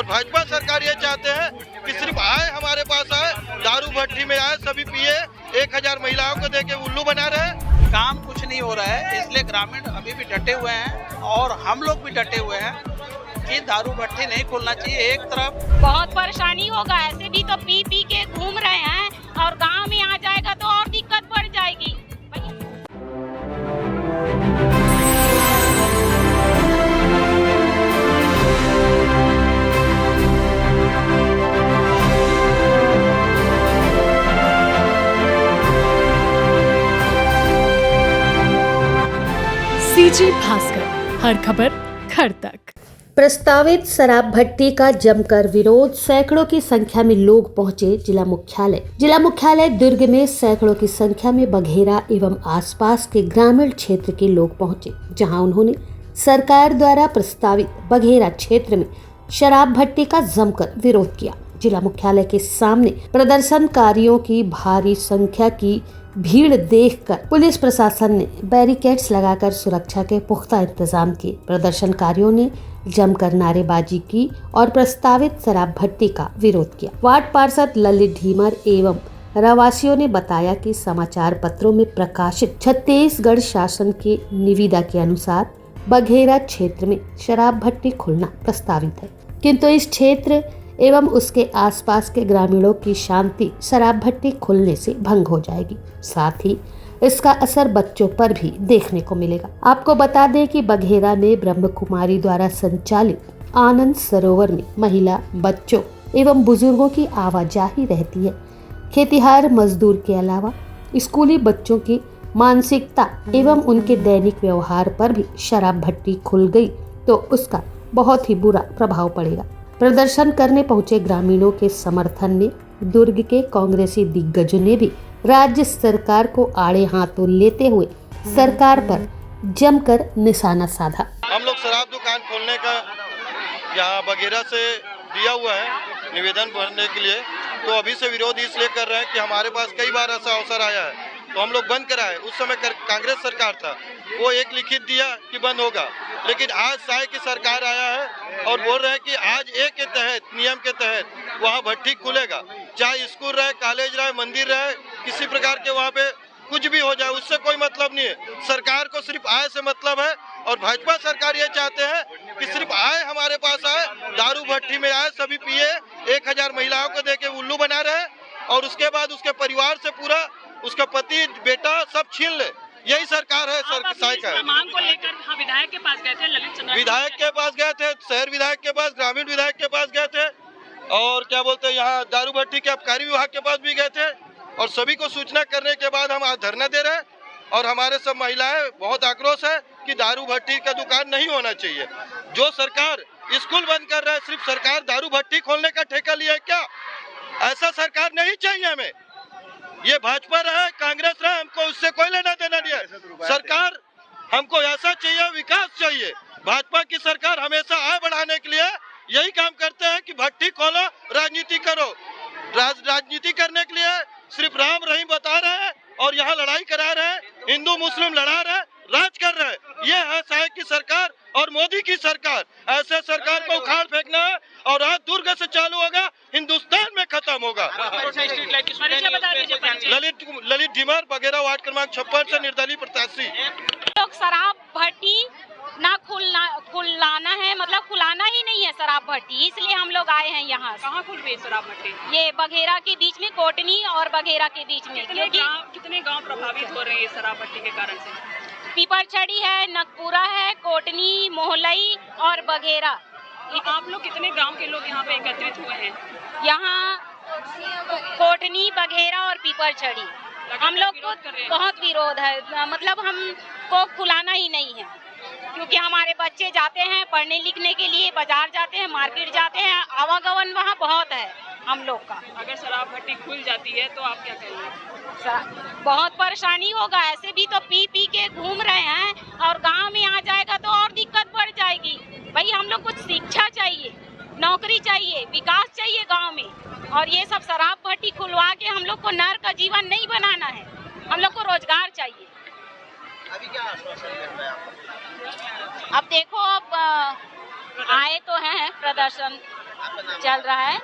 और भाजपा सरकार ये चाहते हैं कि सिर्फ आए हमारे पास आए, दारू भट्टी में आए, सभी पिए, 1000 महिलाओं को देके उल्लू बना रहे। काम कुछ नहीं हो रहा है, इसलिए ग्रामीण अभी भी डटे हुए हैं और हम लोग भी डटे हुए हैं कि दारू भट्टी नहीं खोलना चाहिए। एक तरफ बहुत परेशानी होगा, ऐसे भी तो पी पी के घूम रहे हैं और गांव में आ जाएगा तो और दिक्कत बढ़ जाएगी। सीजी भास्कर, हर खबर घर तक। प्रस्तावित शराब भट्टी का जमकर विरोध, सैकड़ों की संख्या में लोग पहुंचे जिला मुख्यालय दुर्ग में सैकड़ों की संख्या में बघेरा एवं आसपास के ग्रामीण क्षेत्र के लोग पहुंचे, जहां उन्होंने सरकार द्वारा प्रस्तावित बघेरा क्षेत्र में शराब भट्टी का जमकर विरोध किया। जिला मुख्यालय के सामने प्रदर्शनकारियों की भारी संख्या की भीड़ देखकर पुलिस प्रशासन ने बैरिकेड्स लगाकर सुरक्षा के पुख्ता इंतजाम किए। प्रदर्शनकारियों ने जमकर नारेबाजी की और प्रस्तावित शराब भट्टी का विरोध किया। वार्ड पार्षद ललित ढीमर एवं रहवासियों ने बताया कि समाचार पत्रों में प्रकाशित छत्तीसगढ़ शासन के निविदा के अनुसार बघेरा क्षेत्र में शराब भट्टी खुलना प्रस्तावित है, किंतु इस क्षेत्र एवं उसके आसपास के ग्रामीणों की शांति शराब भट्टी खुलने से भंग हो जाएगी। साथ ही इसका असर बच्चों पर भी देखने को मिलेगा। आपको बता दें कि बघेरा में ब्रह्म कुमारी द्वारा संचालित आनंद सरोवर में महिला, बच्चों एवं बुजुर्गों की आवाजाही रहती है। खेतिहर मजदूर के अलावा स्कूली बच्चों की मानसिकता एवं उनके दैनिक व्यवहार पर भी शराब भट्टी खुल गई तो उसका बहुत ही बुरा प्रभाव पड़ेगा। प्रदर्शन करने पहुंचे ग्रामीणों के समर्थन में दुर्ग के कांग्रेसी दिग्गजों ने भी राज्य सरकार को आड़े हाथों लेते हुए सरकार पर जमकर निशाना साधा। हम लोग शराब दुकान खोलने का यहाँ बघेरा से दिया हुआ है निवेदन भरने के लिए, तो अभी से विरोध इसलिए कर रहे हैं कि हमारे पास कई बार ऐसा अवसर आया है तो हम लोग बंद कराए। उस समय कांग्रेस सरकार था, वो एक लिखित दिया कि बंद होगा, लेकिन आज साय की सरकार आया है और बोल रहे हैं कि आज एक के तहत, नियम के तहत वहाँ भट्टी खुलेगा, चाहे स्कूल रहे, कॉलेज रहे, मंदिर रहे, किसी प्रकार के वहाँ पे कुछ भी हो जाए, उससे कोई मतलब नहीं है। सरकार को सिर्फ आय से मतलब है और भाजपा सरकार ये चाहते हैं कि सिर्फ आए हमारे पास आए, दारू भट्टी में आए, सभी पिए, 1000 महिलाओं को देके उल्लू बना रहे और उसके बाद उसके परिवार से पूरा उसका पति बेटा सब छीन ले। यही सरकार है। साय का मांग को लेकर विधायक के पास गए थे, ललित चंद्र विधायक के पास गए थे, शहर विधायक के पास, ग्रामीण विधायक के पास गए थे और क्या बोलते हैं यहाँ दारू भट्टी के आबकारी विभाग के पास भी गए थे और सभी को सूचना करने के बाद हम आज धरना दे रहे हैं और हमारे सब महिलाएं बहुत आक्रोश है कि दारू भट्टी का दुकान नहीं होना चाहिए। जो सरकार स्कूल बंद कर रहा है, सिर्फ सरकार दारू भट्टी खोलने का ठेका लिया है क्या? ऐसा सरकार नहीं चाहिए हमें। ये भाजपा रहे, कांग्रेस रहे, हमको उससे कोई लेना देना नहीं है। सरकार हमको ऐसा चाहिए, विकास चाहिए। भाजपा की सरकार हमेशा आय बढ़ाने के लिए यही काम करते हैं कि भट्टी खोलो, राजनीति करो। राजनीति करने के लिए सिर्फ राम रहीम बता रहे हैं और यहाँ लड़ाई करा रहे हैं, हिंदू मुस्लिम लड़ा रहे हैं, राज कर रहे हैं। ये है साय की सरकार और मोदी की सरकार। ऐसे सरकार को उखाड़ फेंकना है और आज दुर्ग से चालू होगा, हिंदुस्तान में खत्म होगा। ललित ढीमर, बघेरा, वार्ड क्रमांक 56 से निर्दलीय प्रत्याशी। लोग शराब भट्टी ना खुलाना है, मतलब खुलाना ही नहीं है शराब भट्टी, इसलिए हम लोग आए हैं यहाँ। कहाँ खुल रही है शराब भट्टी? ये बघेरा के बीच में, कोटनी और बघेरा के बीच में। कितने गांव प्रभावित हो रहे हैं शराब भट्टी के कारण से? पीपरछड़ी है, नगपुरा है, कोटनी, मोहलई और बघेरा। आप लोग कितने गांव के लोग यहाँ पे एकत्रित हुए हैं? यहाँ कोटनी, बघेरा और पीपरछड़ी हम लोग को बहुत विरोध है, मतलब हमको खुलाना ही नहीं है, क्योंकि हमारे बच्चे जाते हैं पढ़ने लिखने के लिए, बाजार जाते हैं, मार्केट जाते हैं, आवागमन वहाँ बहुत है हम लोग का। अगर शराब भट्टी खुल जाती है तो आप क्या कहेंगे? बहुत परेशानी होगा, ऐसे भी तो पी पी के घूम रहे हैं और गांव में आ जाएगा तो और दिक्कत बढ़ जाएगी। भाई हम लोग कुछ शिक्षा चाहिए, नौकरी चाहिए, विकास चाहिए गांव में, और ये सब शराब भट्टी खुलवा के हम लोग को नर का जीवन नहीं बनाना है, हम लोग को रोजगार चाहिए। अभी क्या आश्वासन मिल रहा है आपको? अब देखो, अब आए तो हैं प्रदर्शन, आपका नाम? चल रहा है।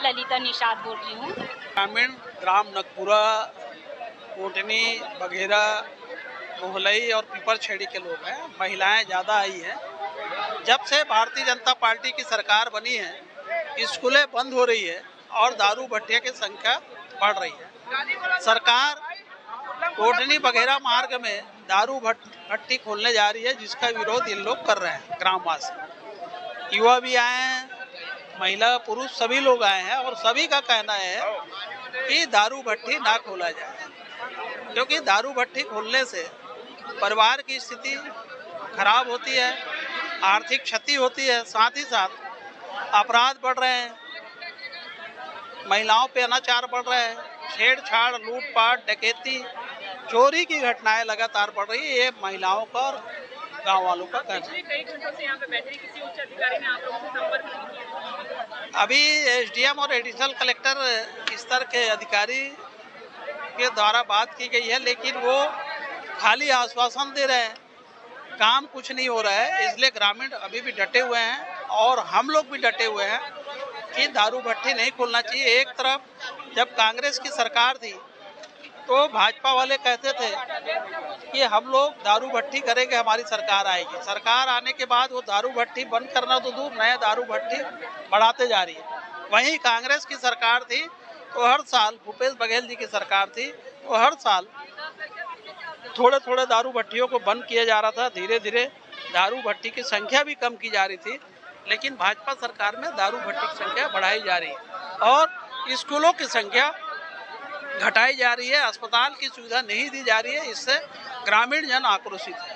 ललिता निषाद बोल रही हूँ। ग्रामीण ग्राम नगपुरा, कोटनी, बघेरा, मोहलई और पीपर छेड़ी के लोग हैं। महिलाएं ज़्यादा आई हैं। जब से भारतीय जनता पार्टी की सरकार बनी है, स्कूलें बंद हो रही है और दारू भट्टिया की संख्या बढ़ रही है। सरकार कोटनी बघेरा मार्ग में दारू भट्टी खोलने जा रही है, जिसका विरोध इन लोग कर रहे हैं। ग्रामवासी, युवा भी आए हैं, महिला पुरुष सभी लोग आए हैं और सभी का कहना है कि दारू भट्टी ना खोला जाए, क्योंकि दारू भट्टी खोलने से परिवार की स्थिति खराब होती है, आर्थिक क्षति होती है, साथ ही साथ अपराध बढ़ रहे हैं, महिलाओं पे अनाचार बढ़ रहे हैं, छेड़छाड़, लूटपाट, डकैती, चोरी की घटनाएं लगातार बढ़ रही है। ये महिलाओं का और गांव वालों का कहना है। पिछले कई घंटों से यहाँ पे बैठे हैं, किसी उच्च अधिकारी ने आप लोगों से संपर्क नहीं किया? अभी एसडीएम और एडिशनल कलेक्टर स्तर के अधिकारी के द्वारा बात की गई है, लेकिन वो खाली आश्वासन दे रहे हैं, काम कुछ नहीं हो रहा है। इसलिए ग्रामीण अभी भी डटे हुए हैं और हम लोग भी डटे हुए हैं कि दारू भट्टी नहीं खोलना चाहिए। एक तरफ जब कांग्रेस की सरकार थी तो भाजपा वाले कहते थे कि हम लोग दारू भट्टी करेंगे, हमारी सरकार आएगी। सरकार आने के बाद वो दारू भट्टी बंद करना तो दूर, नया दारू भट्टी बढ़ाते जा रही है। वहीं कांग्रेस की सरकार थी तो हर साल, भूपेश बघेल जी की सरकार थी तो हर साल थोड़े थोड़े दारू भट्टियों को बंद किया जा रहा था। धीरे धीरे दारू भट्टी की संख्या भी कम की जा रही थी, लेकिन भाजपा सरकार में दारू भट्टी की संख्या बढ़ाई जा रही है और स्कूलों की संख्या घटाई जा रही है, अस्पताल की सुविधा नहीं दी जा रही है। इससे ग्रामीण जन आक्रोशित है।